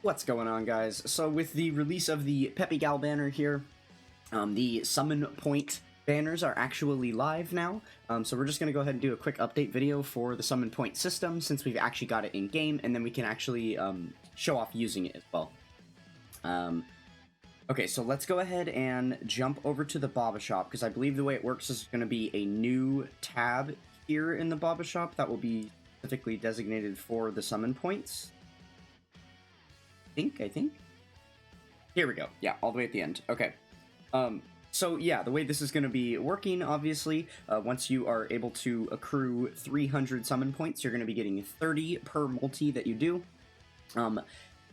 What's going on, guys? So with the release of the Peppy Gal banner here, the summon point banners are actually live now. So we're just going to go ahead and do a quick update video for the summon point system since we've actually got it in game, and then we can actually show off using it as well. Okay, so let's go ahead and jump over to the Baba Shop, because I believe the way it works is going to be a new tab here in the Baba Shop that will be specifically designated for the summon points. I think. Here we go. Yeah, all the way at the end. Okay. So yeah, the way this is going to be working, obviously, once you are able to accrue 300 summon points, you're going to be getting 30 per multi that you do.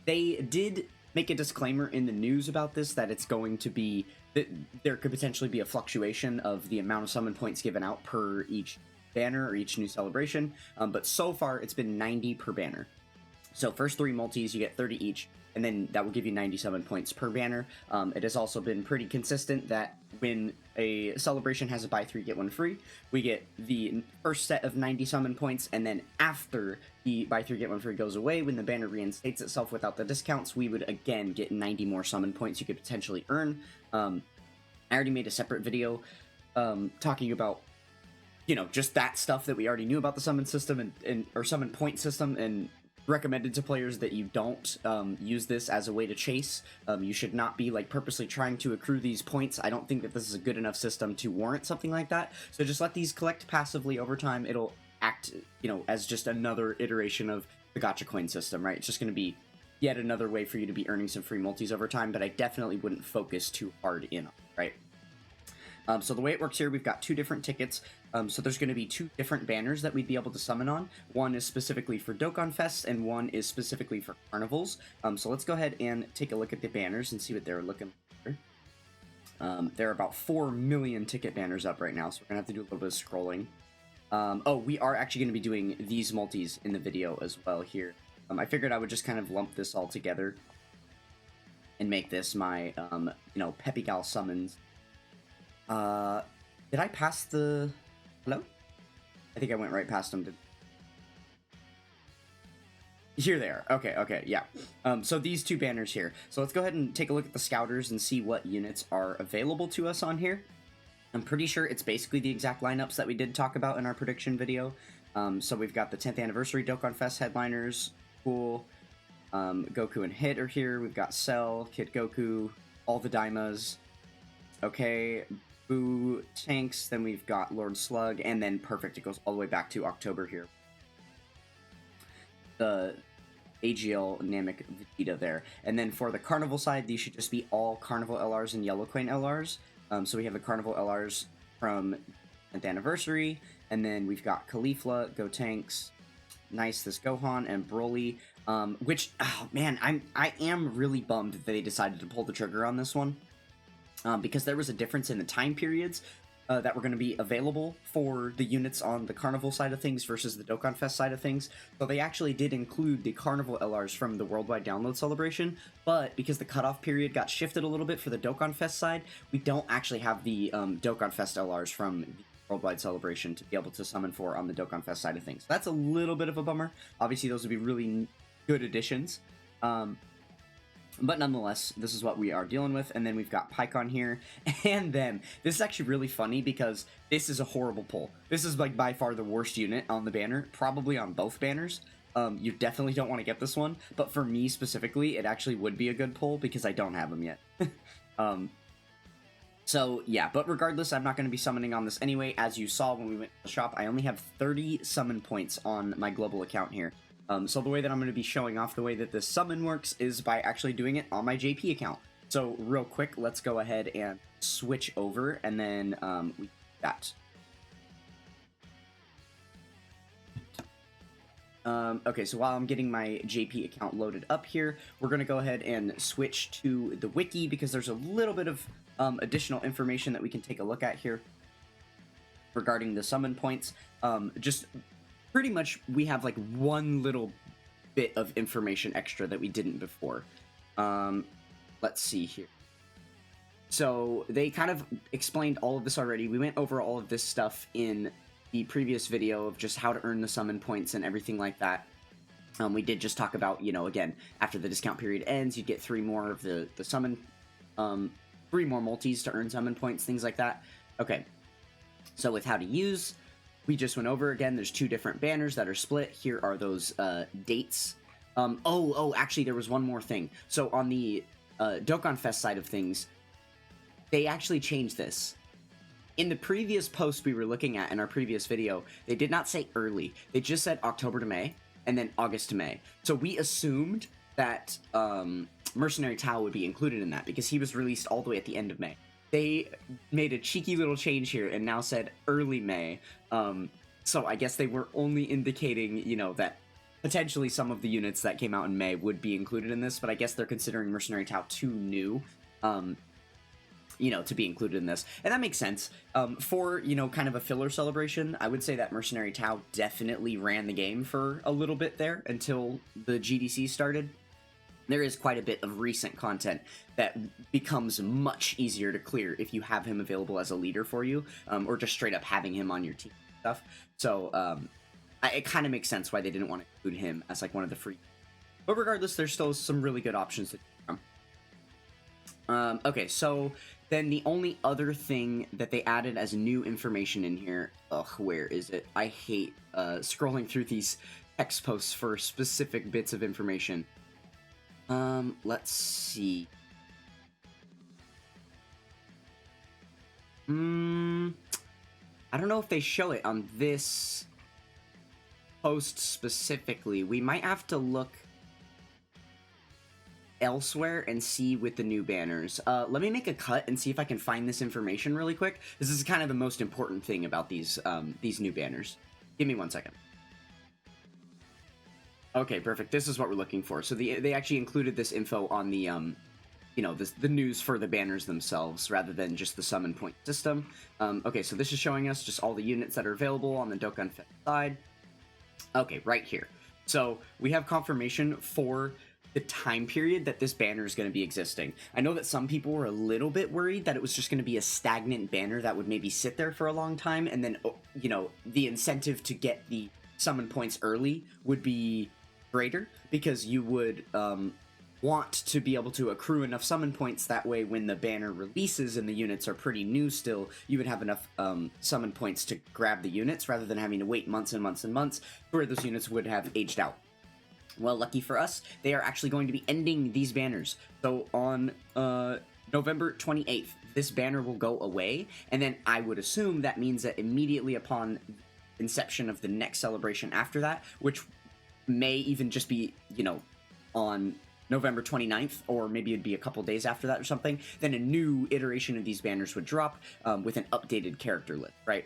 They did make a disclaimer in the news about this, that it's going to be, that there could potentially be a fluctuation of the amount of summon points given out per each banner or each new celebration, but so far it's been 90 per banner. So first 3 multis, you get 30 each, and then that will give you 97 points per banner. It has also been pretty consistent that when a celebration has a buy 3, get 1 free, we get the first set of 90 summon points, and then after the buy 3, get 1 free goes away, when the banner reinstates itself without the discounts, we would again get 90 more summon points you could potentially earn. I already made a separate video talking about, you know, just that stuff that we already knew about the summon system or summon point system, and recommended to players that you don't use this as a way to chase. You should not be like purposely trying to accrue these points. I don't think that this is a good enough system to warrant something like that. So just let these collect passively over time. It'll act, you know, as just another iteration of the gacha coin system, right? It's just going to be yet another way for you to be earning some free multis over time, but I definitely wouldn't focus too hard in on it, right? So the way it works here, we've got 2 different tickets. So there's going to be 2 different banners that we'd be able to summon on. One is specifically for Dokkan Fest, and one is specifically for carnivals. So let's go ahead and take a look at the banners and see what they're looking for. There are about 4 million ticket banners up right now, so we're going to have to do a little bit of scrolling. Oh, we are actually going to be doing these multis in the video as well here. I figured I would just kind of lump this all together and make this my, you know, Peppy Gal summons. Did I pass the... Hello? I think I went right past them. Here they are. Okay, yeah. So these 2 banners here. So let's go ahead and take a look at the scouters and see what units are available to us on here. I'm pretty sure it's basically the exact lineups that we did talk about in our prediction video. So we've got the 10th anniversary Dokkan Fest headliners. Cool. Goku and Hit are here. We've got Cell, Kid Goku, all the Daimas. Okay, Boo Tanks, then we've got Lord Slug, and then perfect, it goes all the way back to October here. The AGL Namek Vegeta there. And then for the Carnival side, these should just be all Carnival LRs and Yellow Coin LRs. So we have the Carnival LRs from 10th anniversary, and then we've got Caulifla, Go Tanks, nice, this Gohan, and Broly, which, oh man, I am really bummed that they decided to pull the trigger on this one. Because there was a difference in the time periods that were going to be available for the units on the Carnival side of things versus the Dokkan Fest side of things. So they actually did include the Carnival LRs from the Worldwide Download Celebration, but because the cutoff period got shifted a little bit for the Dokkan Fest side, we don't actually have the Dokkan Fest LRs from the Worldwide Celebration to be able to summon for on the Dokkan Fest side of things. That's a little bit of a bummer. Obviously, those would be really good additions. But nonetheless, this is what we are dealing with. And then we've got PyCon here, and then this is actually really funny because this is a horrible pull. This is like by far the worst unit on the banner, probably on both banners. You definitely don't want to get this one, but for me specifically, it actually would be a good pull because I don't have them yet. So yeah, but regardless, I'm not going to be summoning on this anyway. As you saw when we went to the shop, I only have 30 summon points on my global account here. So the way that I'm going to be showing off the way that this summon works is by actually doing it on my JP account. So real quick, let's go ahead and switch over, and then we got. Okay, so while I'm getting my JP account loaded up here, we're going to go ahead and switch to the wiki because there's a little bit of additional information that we can take a look at here regarding the summon points. Just pretty much we have like one little bit of information extra that we didn't before. Let's see here. So they kind of explained all of this already. We went over all of this stuff in the previous video of just how to earn the summon points and everything like that. We did just talk about, you know, again, after the discount period ends, you get 3 more of the summon, 3 more multis to earn summon points, things like that. Okay, so with how to use, we just went over again. There's 2 different banners that are split. Here are those dates. Actually, there was one more thing. So on the Dokkan Fest side of things, they actually changed this. In the previous post we were looking at in our previous video, they did not say early. They just said October to May, and then August to May. So we assumed that Mercenary Tao would be included in that because he was released all the way at the end of May. They made a cheeky little change here and now said early May. So I guess they were only indicating, you know, that potentially some of the units that came out in May would be included in this, but I guess they're considering Mercenary Tao too new, you know, to be included in this. And that makes sense. For, you know, kind of a filler celebration, I would say that Mercenary Tao definitely ran the game for a little bit there until the GDC started. There is quite a bit of recent content that becomes much easier to clear if you have him available as a leader for you, or just straight up having him on your team and stuff. So it kind of makes sense why they didn't want to include him as like one of the free. But regardless, there's still some really good options to choose from. Okay, so then the only other thing that they added as new information in here, where is it? I hate scrolling through these text posts for specific bits of information. Let's see. I don't know if they show it on this post specifically. We might have to look elsewhere and see with the new banners. Let me make a cut and see if I can find this information really quick. This is kind of the most important thing about these new banners. Give me 1 second. Okay, perfect. This is what we're looking for. So they actually included this info on the, you know, the news for the banners themselves, rather than just the summon point system. Okay, so this is showing us just all the units that are available on the Dokkan Fest side. Okay, right here. So we have confirmation for the time period that this banner is going to be existing. I know that some people were a little bit worried that it was just going to be a stagnant banner that would maybe sit there for a long time, and then, you know, the incentive to get the summon points early would be greater, because you would want to be able to accrue enough summon points. That way, when the banner releases and the units are pretty new still, you would have enough summon points to grab the units, rather than having to wait months and months and months where those units would have aged out. Well, lucky for us, they are actually going to be ending these banners. So on November 28th, this banner will go away, and then I would assume that means that immediately upon inception of the next celebration after that, which may even just be, you know, on November 29th, or maybe it'd be a couple days after that or something, then a new iteration of these banners would drop with an updated character list, right?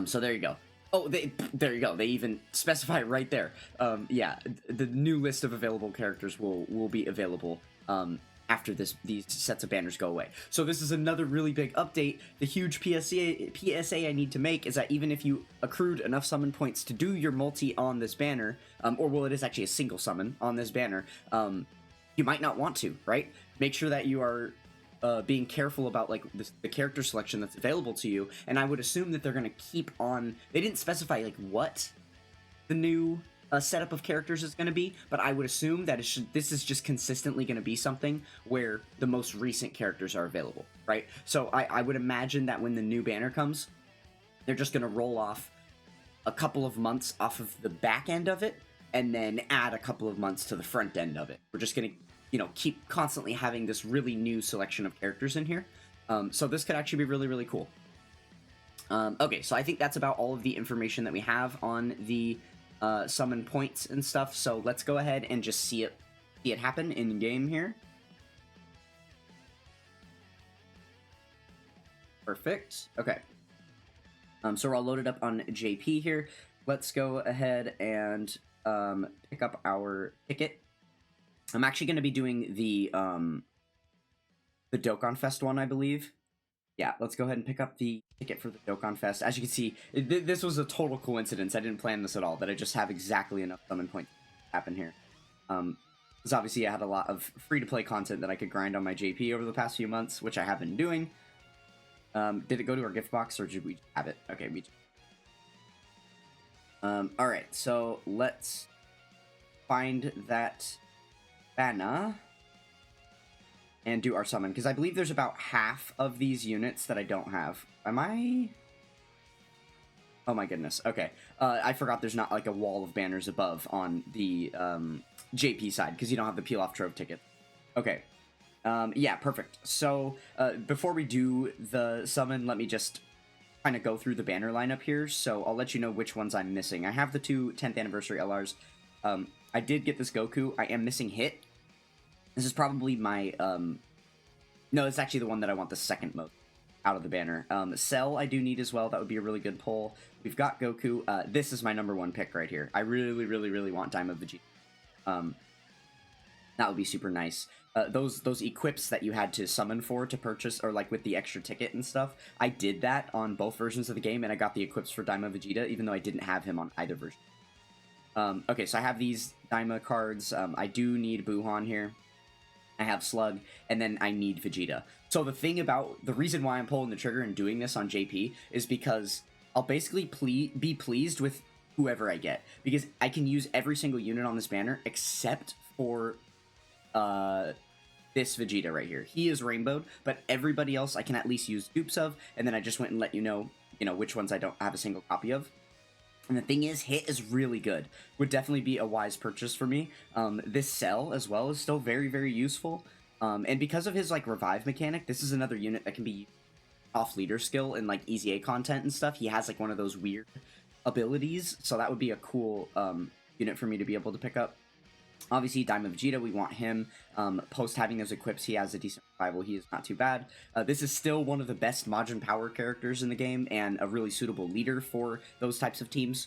So there you go. Oh, there you go. They even specify right there. Yeah, the new list of available characters will be available after these sets of banners go away. So this is another really big update. The huge PSA I need to make is that even if you accrued enough summon points to do your multi on this banner, or well, it is actually a single summon on this banner, you might not want to, right? Make sure that you are being careful about like the character selection that's available to you, and I would assume that they're going to keep on. They didn't specify like what the new setup of characters is going to be, but I would assume that this is just consistently going to be something where the most recent characters are available, right? So I would imagine that when the new banner comes, they're just going to roll off a couple of months off of the back end of it, and then add a couple of months to the front end of it. We're just going to, you know, keep constantly having this really new selection of characters in here. So this could actually be really, really cool. Okay, so I think that's about all of the information that we have on the summon points and stuff. So let's go ahead and just see it happen in game here. Perfect. Okay. So we're all loaded up on JP here. Let's go ahead and pick up our ticket. I'm actually going to be doing the Dokkan Fest one, I believe. Yeah, let's go ahead and pick up the ticket for the Dokkan Fest. As you can see, this was a total coincidence. I didn't plan this at all, that I just have exactly enough summon points to happen here. Because obviously I had a lot of free-to-play content that I could grind on my JP over the past few months, which I have been doing. Did it go to our gift box, or did we have it? Okay, we... Alright, so let's find that banner and do our summon, because I believe there's about half of these units that I don't have. Am I? Oh my goodness. Okay. I forgot there's not like a wall of banners above on the JP side, because you don't have the peel off trove ticket. Okay. Yeah, perfect. So before we do the summon, let me just kind of go through the banner lineup here. So I'll let you know which ones I'm missing. I have the two 10th anniversary LRs. I did get this Goku. I am missing Hit. This is probably my no, it's actually the one that I want the second most out of the banner. Cell I do need as well. That would be a really good pull. We've got Goku. This is my #1 pick right here. I really, really, really want Daima Vegeta. That would be super nice. Those equips that you had to summon for to purchase, or like with the extra ticket and stuff, I did that on both versions of the game, and I got the equips for Daima Vegeta, even though I didn't have him on either version. Okay, so I have these Daima cards. I do need Buhan here. I have Slug, and then I need Vegeta. So the reason why I'm pulling the trigger and doing this on JP is because I'll basically be pleased with whoever I get, because I can use every single unit on this banner except for this Vegeta right here. He is rainbowed, but everybody else I can at least use dupes of, and then I just went and let you know which ones I don't have a single copy of. And the thing is, Hit is really good. Would definitely be a wise purchase for me. This Cell as well is still very, very useful. And because of his like revive mechanic, this is another unit that can be off leader skill in like Easy A content and stuff. He has like one of those weird abilities, so that would be a cool unit for me to be able to pick up. Obviously, Daima Vegeta, we want him. Post having those equips, he has a decent revival. He is not too bad. This is still one of the best Majin Power characters in the game, and a really suitable leader for those types of teams.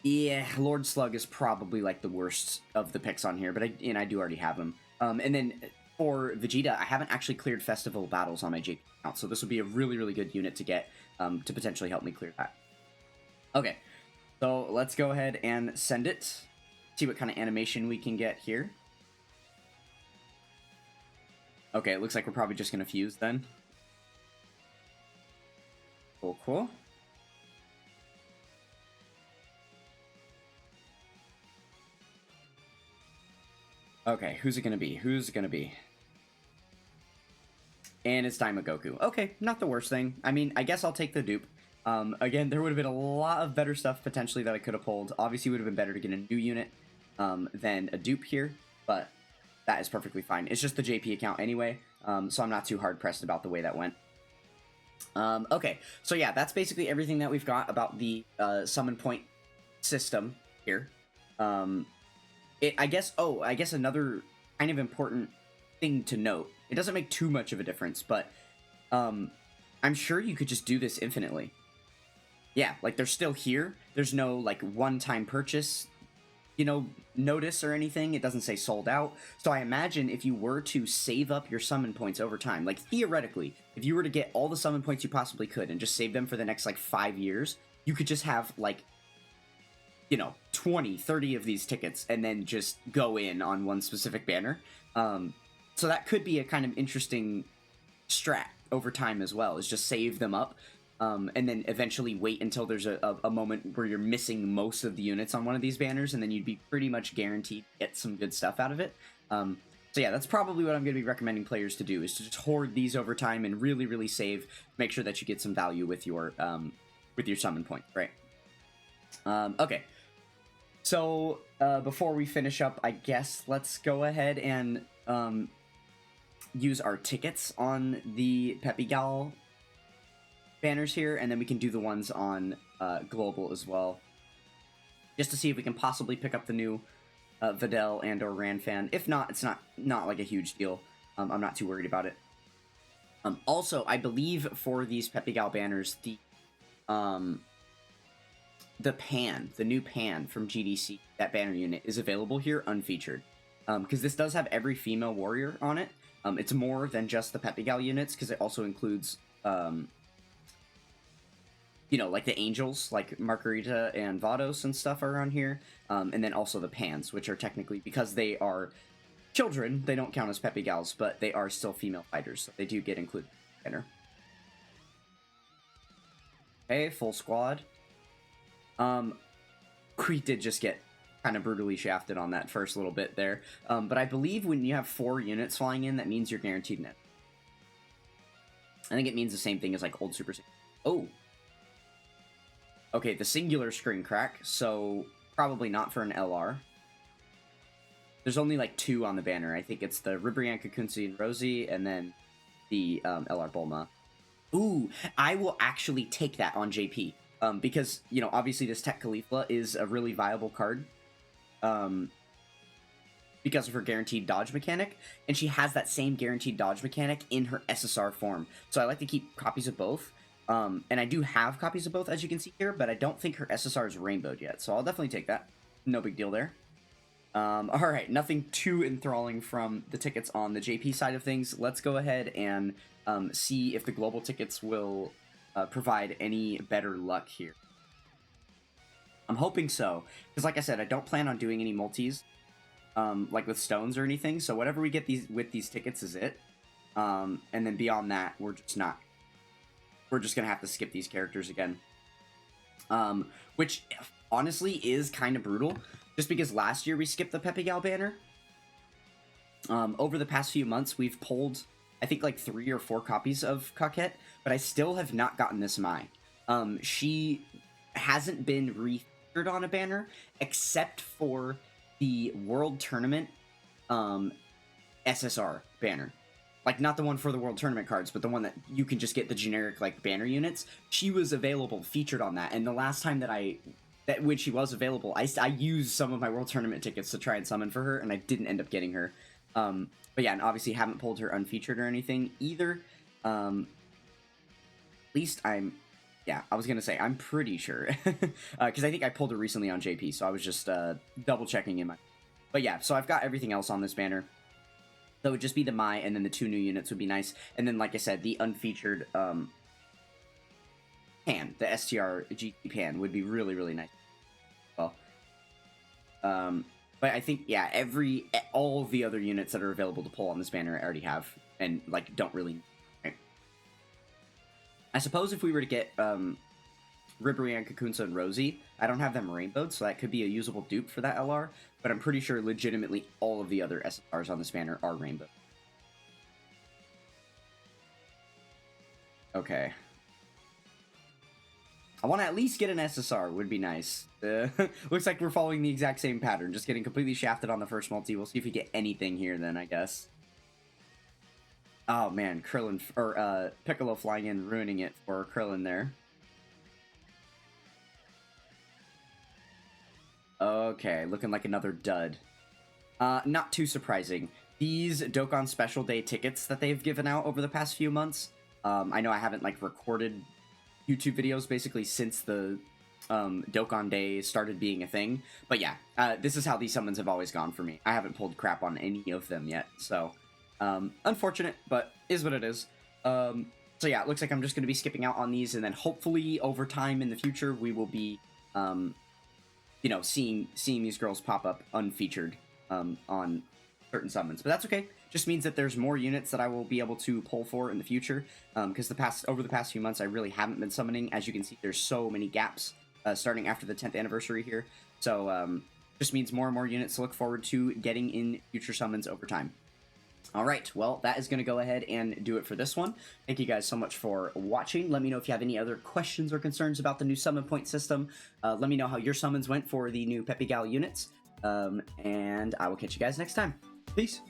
Yeah, Lord Slug is probably like the worst of the picks on here, but I do already have him. And then for Vegeta, I haven't actually cleared Festival Battles on my JP account, so this would be a really, really good unit to get to potentially help me clear that. Okay. So let's go ahead and send it. See what kind of animation we can get here. Okay, it looks like we're probably just going to fuse then. Cool, cool. Okay, who's it going to be? Who's it going to be? And it's Daima Goku. Okay, not the worst thing. I mean, I guess I'll take the dupe. Again, there would have been a lot of better stuff potentially that I could have pulled. Obviously, it would have been better to get a new unit than a dupe here, but that is perfectly fine. It's just the JP account anyway, so I'm not too hard-pressed about the way that went. Okay, so yeah, that's basically everything that we've got about the summon point system here. I guess another kind of important thing to note, it doesn't make too much of a difference, but I'm sure you could just do this infinitely. Yeah, like they're still here. There's no like one-time purchase, notice or anything. It doesn't say sold out. So I imagine if you were to save up your summon points over time, like theoretically, if you were to get all the summon points you possibly could and just save them for the next like 5 years, you could just have like 20, 30 of these tickets and then just go in on one specific banner. So that could be a kind of interesting strat over time as well, is just save them up. And then eventually wait until there's a moment where you're missing most of the units on one of these banners, and then you'd be pretty much guaranteed to get some good stuff out of it. So yeah, that's probably what I'm going to be recommending players to do, is to just hoard these over time and really, really save, make sure that you get some value with your summon point, right? Okay. So before we finish up, I guess let's go ahead and use our tickets on the Peppy Gal banners here, and then we can do the ones on global as well, just to see if we can possibly pick up the new Videl and or Ranfan. If not, it's not like a huge deal. I'm not too worried about it. Also, I believe for these Peppy Gal banners, the new Pan from GDC, that banner unit, is available here unfeatured, because this does have every female warrior on it. It's more than just the Peppy Gal units, because it also includes like the angels, like Margarita and Vados and stuff are on here. And then also the Pans, which are technically, because they are children, they don't count as Peppy Gals, but they are still female fighters, so they do get included in the banner. Okay, full squad. we did just get kind of brutally shafted on that first little bit there. But I believe when you have 4 units flying in, that means you're guaranteed net. I think it means the same thing as like old Super. Oh. Okay, the singular screen crack, so probably not for an LR. There's only like 2 on the banner. I think it's the Ribrianne, Kakunsi, and Rosie, and then the LR Bulma. Ooh, I will actually take that on JP. Because, you know, obviously this Tech Khalifa is a really viable card. Because of her guaranteed dodge mechanic, and she has that same guaranteed dodge mechanic in her SSR form. So I like to keep copies of both. And I do have copies of both, as you can see here, but I don't think her SSR is rainbowed yet, so I'll definitely take that. No big deal there. Alright, nothing too enthralling from the tickets on the JP side of things. Let's go ahead and see if the global tickets will provide any better luck here. I'm hoping so, because like I said, I don't plan on doing any multis, like with stones or anything, so whatever we get with these tickets is it. And then beyond that, we're just gonna have to skip these characters again. Which honestly is kind of brutal, just because last year we skipped the Pepe Gal banner. Over the past few months, we've pulled, I think, like 3 or 4 copies of Coquette, but I still have not gotten this Mai. She hasn't been refeatured on a banner, except for the World Tournament SSR banner. Like, not the one for the World Tournament cards, but the one that you can just get the generic, like, banner units. She was available, featured on that, and the last time when she was available, I used some of my World Tournament tickets to try and summon for her, and I didn't end up getting her. But yeah, and obviously haven't pulled her unfeatured or anything either. At least yeah, I was gonna say, I'm pretty sure. Because I think I pulled her recently on JP, so I was just double checking in my... But yeah, so I've got everything else on this banner. So it would just be the Mai, and then the 2 new units would be nice. And then, like I said, the unfeatured pan, the STR GT pan, would be really, really nice. Well, but I think, yeah, all of the other units that are available to pull on this banner I already have, and, like, don't really... Right? I suppose if we were to get Ribrianne, Kakunsa, and Rosie, I don't have them rainbowed, so that could be a usable dupe for that LR, but I'm pretty sure legitimately all of the other SSRs on this banner are rainbow. Okay. I want to at least get an SSR, would be nice. Looks like we're following the exact same pattern, just getting completely shafted on the first multi. We'll see if we get anything here then, I guess. Oh man, Krillin, or Piccolo flying in, ruining it for Krillin there. Okay, looking like another dud. Not too surprising. These Dokkan Special Day tickets that they've given out over the past few months, I know I haven't, like, recorded YouTube videos basically since the Dokkan Day started being a thing, but yeah, this is how these summons have always gone for me. I haven't pulled crap on any of them yet, so unfortunate, but is what it is. So yeah, it looks like I'm just going to be skipping out on these, and then hopefully over time in the future we will be you know, seeing these girls pop up unfeatured on certain summons. But that's okay. Just means that there's more units that I will be able to pull for in the future. Because over the past few months, I really haven't been summoning. As you can see, there's so many gaps starting after the 10th anniversary here. So just means more and more units to look forward to getting in future summons over time. Alright, well, that is going to go ahead and do it for this one. Thank you guys so much for watching. Let me know if you have any other questions or concerns about the new summon point system. Let me know how your summons went for the new Pepe Gal units. And I will catch you guys next time. Peace!